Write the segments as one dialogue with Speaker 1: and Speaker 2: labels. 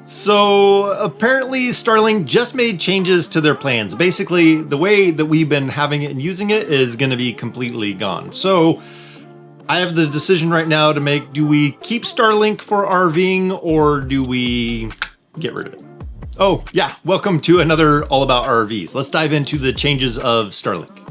Speaker 1: So apparently Starlink just made changes to their plans. Basically, the way that we've been having it and using it is going to be completely gone. So I have the decision right now to make. Do we keep Starlink for RVing or do we get rid of it? Oh yeah, welcome to another All About RVs. Let's dive into the changes of Starlink.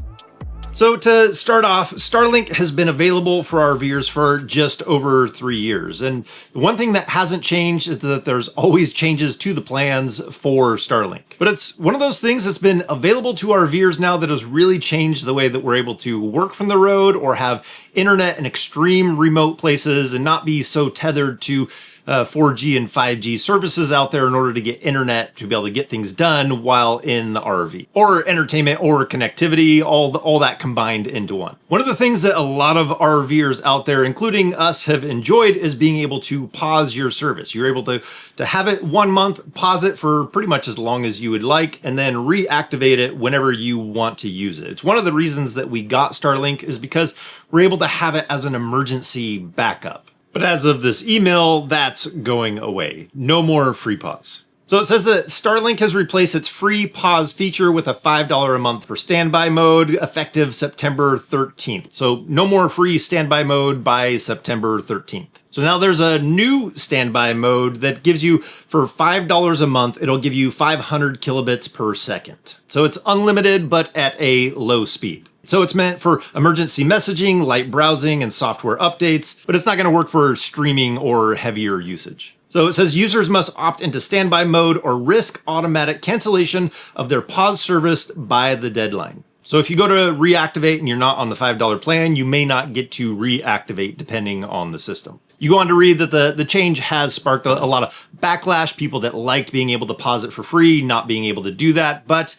Speaker 1: So to start off, Starlink has been available for RVers for just over 3 years. And the one thing that hasn't changed is that there's always changes to the plans for Starlink. But it's one of those things that's been available to RVers now that has really changed the way that we're able to work from the road or have internet in extreme remote places and not be so tethered to 4G and 5G services out there in order to get internet to be able to get things done while in the RV, or entertainment or connectivity, all that combined into one. One of the things that a lot of RVers out there, including us, have enjoyed is being able to pause your service. You're able to have it 1 month, pause it for pretty much as long as you would like, and then reactivate it whenever you want to use it. It's one of the reasons that we got Starlink is because we're able to have it as an emergency backup. But as of this email, that's going away. No more free pause. So it says that Starlink has replaced its free pause feature with a $5 a month for standby mode effective September 13th. So no more free standby mode by September 13th. So now there's a new standby mode that gives you, for $5 a month, it'll give you 500 kilobits per second. So it's unlimited, but at a low speed. So it's meant for emergency messaging, light browsing, and software updates, but it's not going to work for streaming or heavier usage. So it says users must opt into standby mode or risk automatic cancellation of their pause service by the deadline. So if you go to reactivate and you're not on the $5 plan, you may not get to reactivate depending on the system. You go on to read that the change has sparked a lot of backlash, people that liked being able to pause it for free, not being able to do that, but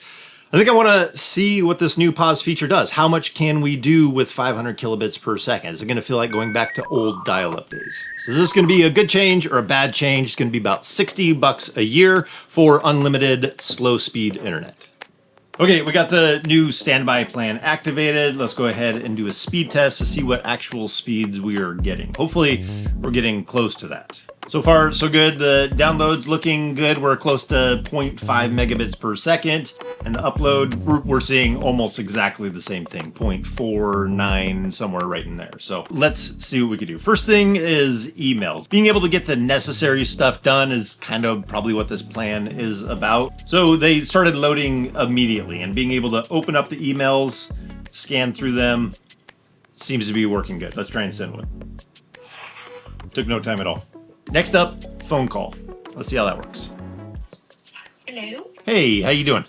Speaker 1: I think I want to see what this new pause feature does. How much can we do with 500 kilobits per second? Is it going to feel like going back to old dial-up days? So is this going to be a good change or a bad change? It's going to be about $60 a year for unlimited slow speed internet. Okay, we got the new standby plan activated. Let's go ahead and do a speed test to see what actual speeds we are getting. Hopefully we're getting close to that. So far, so good. The download's looking good. We're close to 0.5 megabits per second. And the upload, we're seeing almost exactly the same thing, 0.49, somewhere right in there. So let's see what we can do. First thing is emails. Being able to get the necessary stuff done is kind of probably what this plan is about. So they started loading immediately, and being able to open up the emails, scan through them, seems to be working good. Let's try and send one. Took no time at all. Next up, phone call. Let's see how that works.
Speaker 2: Hello.
Speaker 1: Hey, how you doing?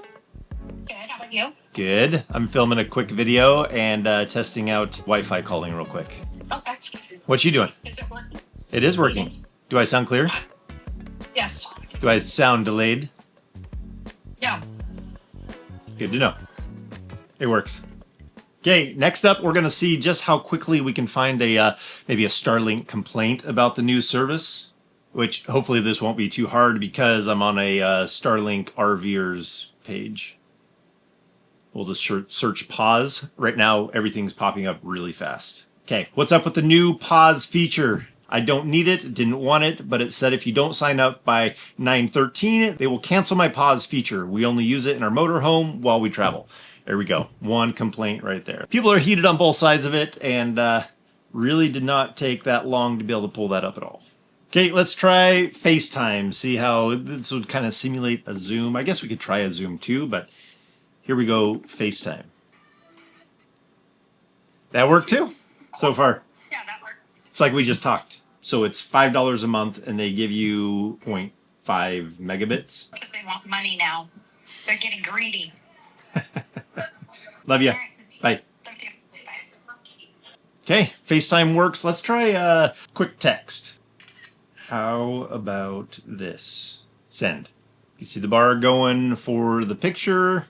Speaker 2: Good. How about you?
Speaker 1: Good. I'm filming a quick video and testing out Wi-Fi calling real quick.
Speaker 2: Okay.
Speaker 1: What you doing?
Speaker 2: Is it working?
Speaker 1: It is working. Do I sound clear?
Speaker 2: Yes.
Speaker 1: Do I sound delayed?
Speaker 2: No.
Speaker 1: Good to know. It works. Okay, next up, we're going to see just how quickly we can find a maybe a Starlink complaint about the new service, which hopefully this won't be too hard because I'm on a Starlink RVers page. We'll just search pause. Right now, everything's popping up really fast. Okay, what's up with the new pause feature? I don't need it, didn't want it, but it said if you don't sign up by 9/13, they will cancel my pause feature. We only use it in our motorhome while we travel. There we go. One complaint right there. People are heated on both sides of it, and really did not take that long to be able to pull that up at all. Okay, let's try FaceTime. See how this would kind of simulate a Zoom. I guess we could try a Zoom too, but here we go, FaceTime. That worked too, so far.
Speaker 2: Yeah, that works.
Speaker 1: It's like we just talked. So it's $5 a month, and they give you 0.5 megabits.
Speaker 2: Because they want money now. They're getting greedy.
Speaker 1: Love you. Bye. Okay, FaceTime works. Let's try quick text. How about this? Send. You see the bar going for the picture.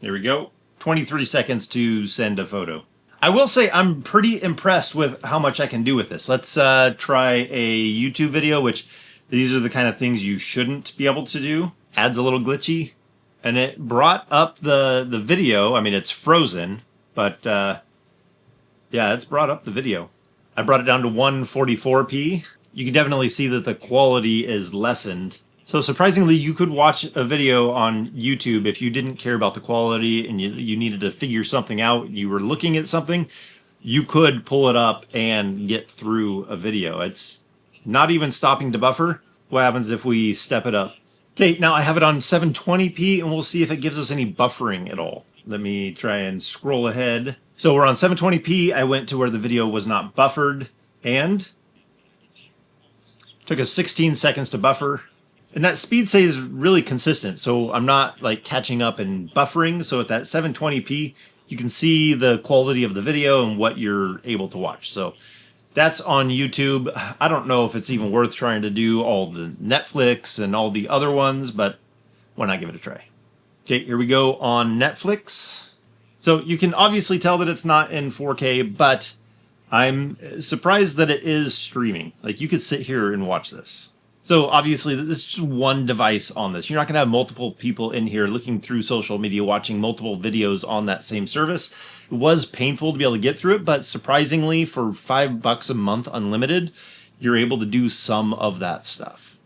Speaker 1: There we go. 23 seconds to send a photo. I will say I'm pretty impressed with how much I can do with this. Let's try a YouTube video, which these are the kind of things you shouldn't be able to do. Ad's a little glitchy. And it brought up the video. I mean, it's frozen, but yeah, it's brought up the video. I brought it down to 144p. You can definitely see that the quality is lessened So surprisingly, you could watch a video on YouTube if you didn't care about the quality and you needed to figure something out, you were looking at something, you could pull it up and get through a video. It's not even stopping to buffer. What happens if we step it up? Okay, now I have it on 720p and we'll see if it gives us any buffering at all. Let me try and scroll ahead. So we're on 720p. I went to where the video was not buffered and took us 16 seconds to buffer. And that speed stays really consistent, so I'm not like catching up and buffering. So at that 720p, you can see the quality of the video and what you're able to watch. So that's on YouTube. I don't know if it's even worth trying to do all the Netflix and all the other ones, but why not give it a try? Okay, here we go on Netflix. So you can obviously tell that it's not in 4K, but I'm surprised that it is streaming. Like you could sit here and watch this. So obviously this is just one device on this. You're not going to have multiple people in here looking through social media, watching multiple videos on that same service. It was painful to be able to get through it, but surprisingly for $5 a month unlimited, you're able to do some of that stuff.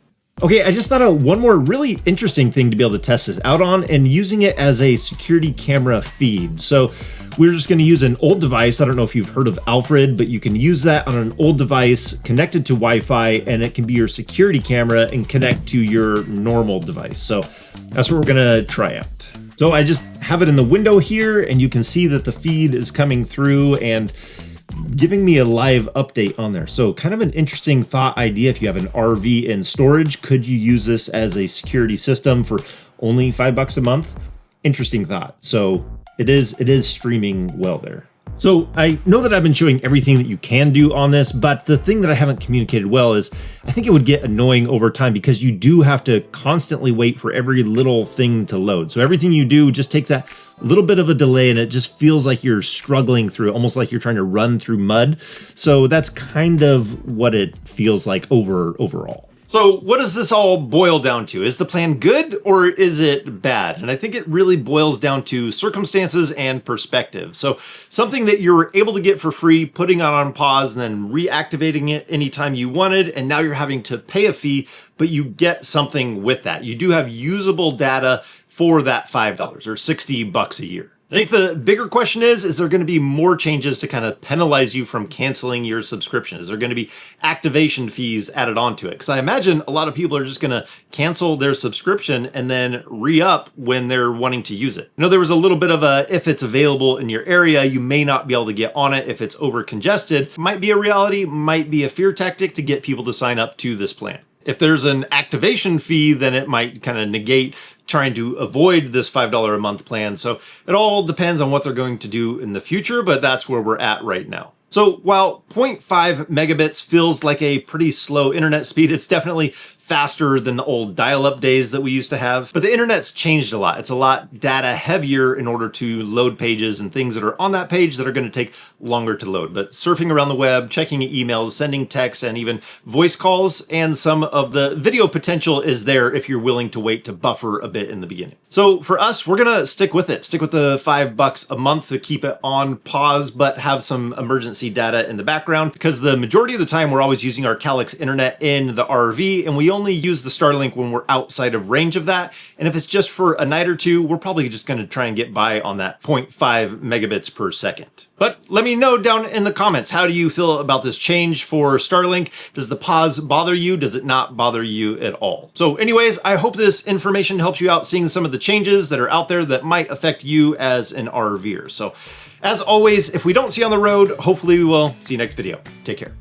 Speaker 1: Okay, I just thought of one more really interesting thing to be able to test this out on and using it as a security camera feed. So we're just going to use an old device. I don't know if you've heard of Alfred, but you can use that on an old device connected to Wi-Fi, and it can be your security camera and connect to your normal device. So that's what we're going to try out. So I just have it in the window here, and you can see that the feed is coming through and giving me a live update on there. So kind of an interesting thought idea. If you have an RV in storage, could you use this as a security system for only $5 a month? Interesting thought. So it is streaming well there. So I know that I've been showing everything that you can do on this, but the thing that I haven't communicated well is I think it would get annoying over time because you do have to constantly wait for every little thing to load. So everything you do just takes that little bit of a delay and it just feels like you're struggling through it, almost like you're trying to run through mud. So that's kind of what it feels like overall. So what does this all boil down to? Is the plan good or is it bad? And I think it really boils down to circumstances and perspective. So something that you're able to get for free, putting it on pause and then reactivating it anytime you wanted, and now you're having to pay a fee, but you get something with that. You do have usable data for that $5 or $60 a year. I think the bigger question is there going to be more changes to kind of penalize you from canceling your subscription? Is there going to be activation fees added onto it? Because I imagine a lot of people are just going to cancel their subscription and then re-up when they're wanting to use it. You know, there was a little bit of a, if it's available in your area, you may not be able to get on it if it's over congested. Might be a reality, might be a fear tactic to get people to sign up to this plan. If there's an activation fee, then it might kind of negate trying to avoid this $5 a month plan. So it all depends on what they're going to do in the future, but that's where we're at right now. So while 0.5 megabits feels like a pretty slow internet speed, it's definitely faster than the old dial-up days that we used to have. But the internet's changed a lot. It's a lot data heavier in order to load pages and things that are on that page that are going to take longer to load. But surfing around the web, checking emails, sending texts, and even voice calls, and some of the video potential is there if you're willing to wait to buffer a bit in the beginning. So for us, we're going to stick with it. Stick with the $5 a month to keep it on pause, but have some emergency data in the background, because the majority of the time we're always using our Calyx internet in the RV, and we only use the Starlink when we're outside of range of that. And if it's just for a night or two, we're probably just going to try and get by on that 0.5 megabits per second. But let me know down in the comments, how do you feel about this change for Starlink? Does the pause bother you? Does it not bother you at all? So anyways, I hope this information helps you out seeing some of the changes that are out there that might affect you as an RVer. So as always, if we don't see you on the road, hopefully we will see you next video. Take care.